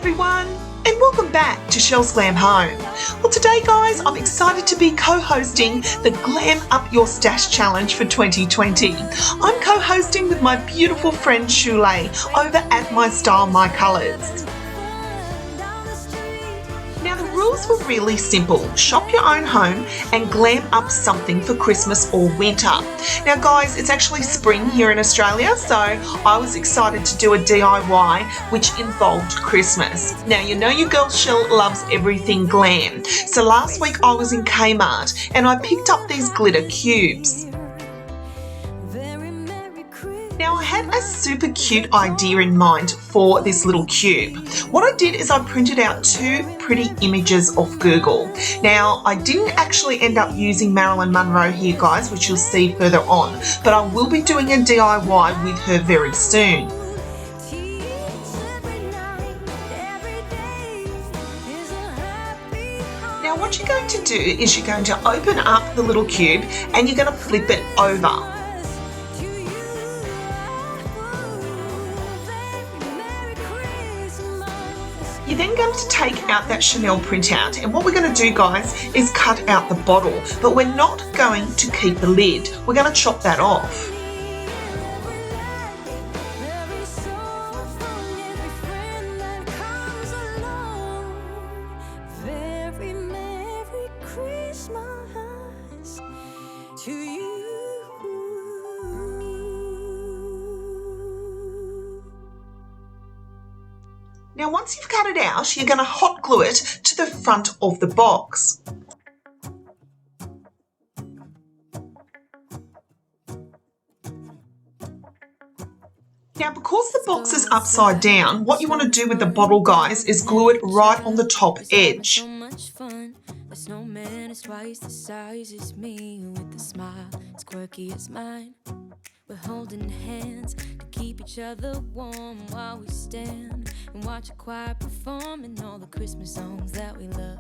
everyone, and welcome back to Chelle's Glam Home. Well, today guys, I'm excited to be co-hosting the Glam Up Your Stash Challenge for 2020. I'm co-hosting with my beautiful friend Shule over at MYSTYLEMYCOLOURS. Now the rules were really simple. Shop your own home and glam up something for Christmas or winter. Now guys, it's actually spring here in Australia, so I was excited to do a DIY which involved Christmas. Now you know your girl Chelle loves everything glam. So last week I was in Kmart and I picked up these glitter cubes. Now I had a super cute idea in mind for this little cube. What I did is I printed out two pretty images off Google. Now I didn't actually end up using Marilyn Monroe here guys, which you'll see further on, but I will be doing a DIY with her very soon. Now what you're going to do is you're going to open up the little cube and you're going to flip it over. You're then going to take out that Chanel printout, and what we're going to do guys is cut out the bottle, but we're not going to keep the lid. We're going to chop that off. Now once you've cut it out, you're going to hot glue it to the front of the box. Now because the box is upside down, what you want to do with the bottle guys is glue it right on the top edge. There's no man is twice the size as me, with a smile as quirky as mine. We're holding hands to keep each other warm while we stand and watch a choir performing all the Christmas songs that we love.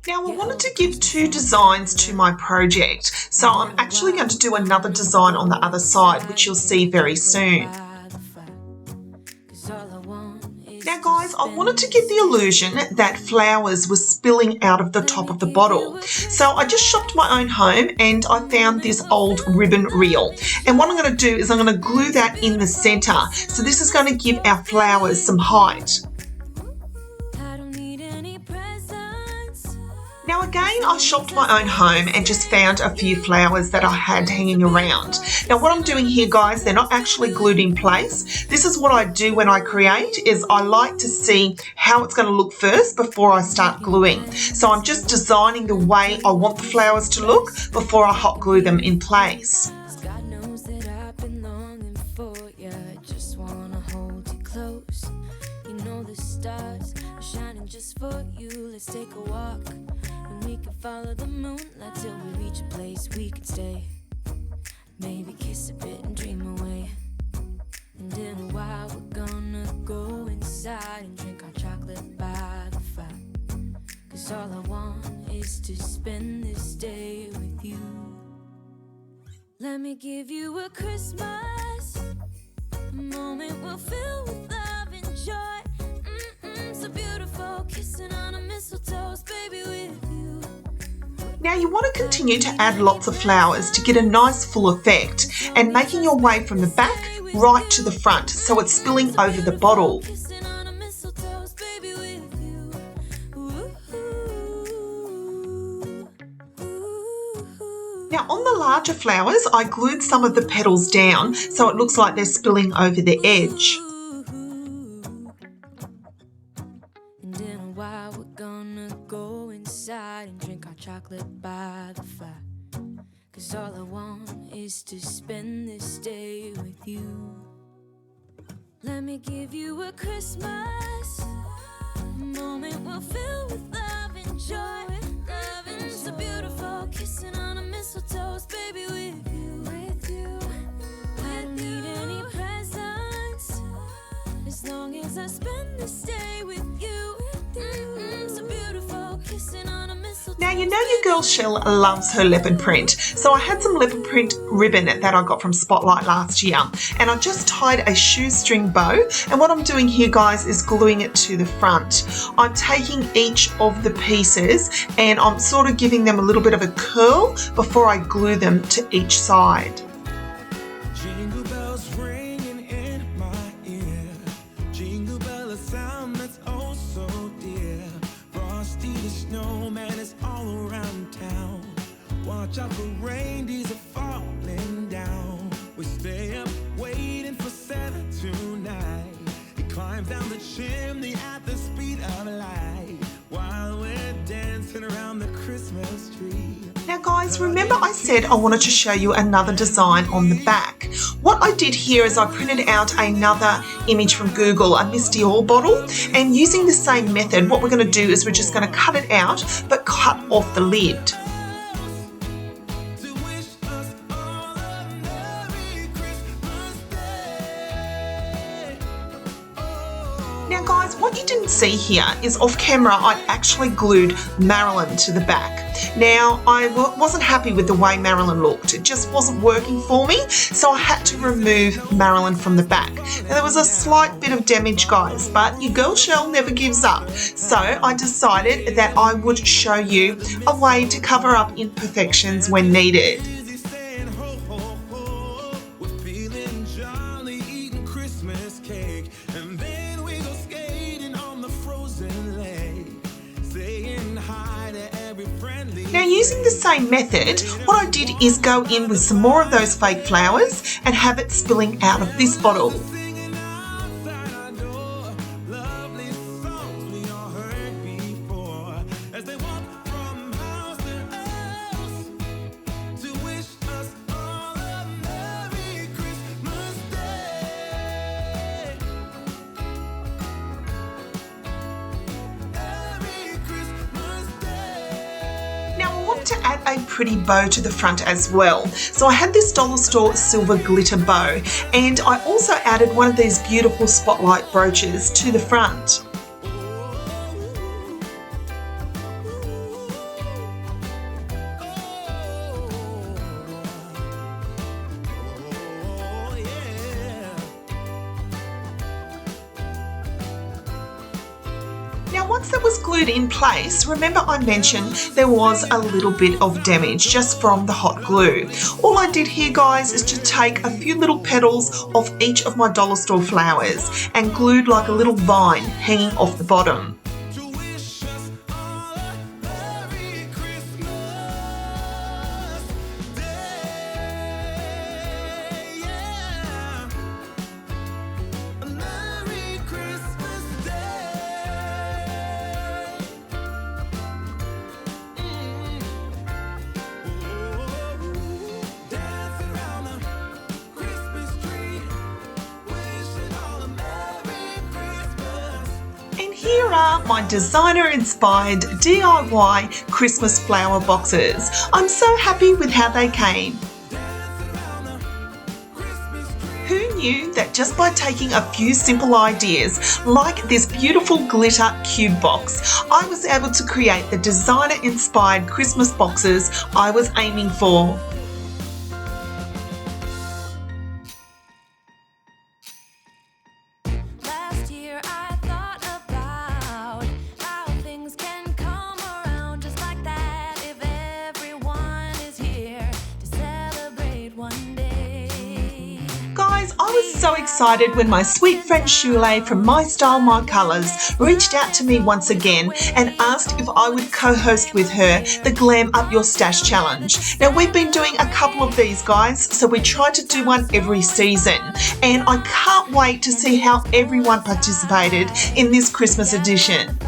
Now I wanted to give two designs to my project, so I'm actually going to do another design on the other side, which you'll see very soon. Now guys, I wanted to give the illusion that flowers were spilling out of the top of the bottle. So I just shopped my own home and I found this old ribbon reel. And what I'm going to do is I'm going to glue that in the center. So this is going to give our flowers some height. Now again, I shopped my own home and just found a few flowers that I had hanging around. Now what I'm doing here guys, they're not actually glued in place. This is what I do when I create, is I like to see how it's going to look first before I start gluing. So I'm just designing the way I want the flowers to look before I hot glue them in place. God knows that I've been longing for you, just wanna hold you close. You know the stars are shining just for you. Let's take a walk. We can follow the moonlight till we reach a place we can stay. Maybe kiss a bit and dream away. And in a while we're gonna go inside and drink our chocolate by the fire. 'Cause all I want is to spend this day with you. Let me give you a Christmas, a moment we'll fill with love and joy. So beautiful, kissing on a mistletoe, baby, with you. Now you want to continue to add lots of flowers to get a nice full effect, and making your way from the back right to the front so it's spilling over the bottle. Now on the larger flowers, I glued some of the petals down so it looks like they're spilling over the edge. And drink our chocolate by the fire. 'Cause all I want is to spend this day with you. Let me give you a Christmas, a moment we'll fill with love and joy. Loving so beautiful, kissing on a mistletoe, baby, with you. I don't need any presents as long as I spend this day with you. So beautiful, kissing on a mistletoe. Now, you know your girl Chelle loves her leopard print, so I had some leopard print ribbon that I got from Spotlight last year, and I just tied a shoestring bow, and what I'm doing here, guys, is gluing it to the front. I'm taking each of the pieces and I'm sort of giving them a little bit of a curl before I glue them to each side. Jingle bells ringing in my ear. Jingle bell, a sound that's oh so dear. Frosty the snowman is all around town. Watch out for reindeers are falling down. We stay up waiting for Santa tonight. He climbs down the chimney at the speed of light while we're dancing around the Christmas tree. Now guys, remember I said I wanted to show you another design on the back. What I did here is I printed out another image from Google, a Misty oil bottle, and using the same method, what we're going to do is we're just going to cut it out, but cut off the lid. Now guys, what you didn't see here is off camera I'd actually glued Marilyn to the back. Now I wasn't happy with the way Marilyn looked, it just wasn't working for me, so I had to remove Marilyn from the back. Now there was a slight bit of damage, guys, but your girl Chelle never gives up, so I decided that I would show you a way to cover up imperfections when needed. Now using the same method, what I did is go in with some more of those fake flowers and have it spilling out of this bottle. To add a pretty bow to the front as well. So I had this dollar store silver glitter bow, and I also added one of these beautiful spotlight brooches to the front. Once that was glued in place, remember I mentioned there was a little bit of damage just from the hot glue. All I did here, guys, is to take a few little petals off each of my dollar store flowers and glued like a little vine hanging off the bottom. Here are my designer-inspired DIY Christmas flower boxes. I'm so happy with how they came. Who knew that just by taking a few simple ideas, like this beautiful glitter cube box, I was able to create the designer-inspired Christmas boxes I was aiming for. I was so excited when my sweet friend Shule from MYSTYLEMYCOLOURS reached out to me once again and asked if I would co-host with her the Glam Up Your Stash Challenge. Now we've been doing a couple of these, guys, so we try to do one every season, and I can't wait to see how everyone participated in this Christmas edition.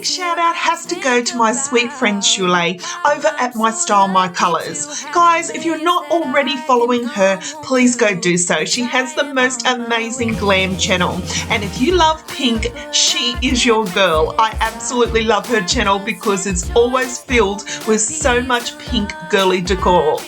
big shout out has to go to my sweet friend Shule over at My Style My Colours. Guys, if you're not already following her, please go do so. She has the most amazing glam channel, and if you love pink, she is your girl. I absolutely love her channel because it's always filled with so much pink girly decor.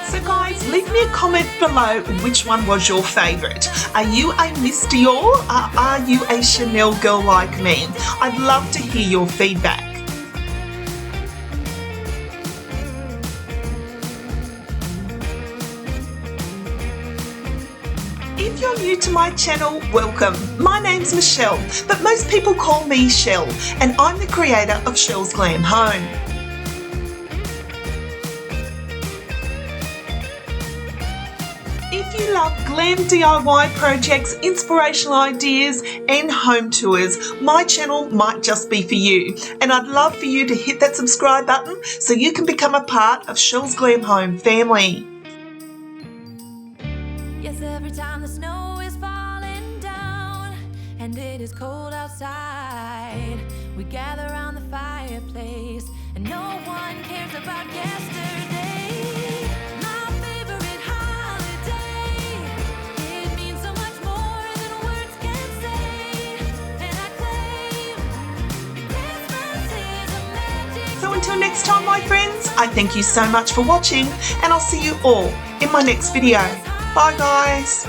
So guys, leave me a comment below which one was your favourite. Are you a Miss Dior or are you a Chanel girl like me? I'd love to hear your feedback. If you're new to my channel, welcome. My name's Michelle, but most people call me Chelle, and I'm the creator of Chelle's Glam Home. If you love glam DIY projects, inspirational ideas and home tours, my channel might just be for you. And I'd love for you to hit that subscribe button so you can become a part of Chelle's Glam Home family. Yes, every time the snow is falling down and it is cold outside, we gather around the fireplace and no one cares about yesterday. My favorite holiday, it means so much more than words can say, and I claim Christmas is a magic. So until next time, my friends, I thank you so much for watching, and I'll see you all in my next video. Bye guys.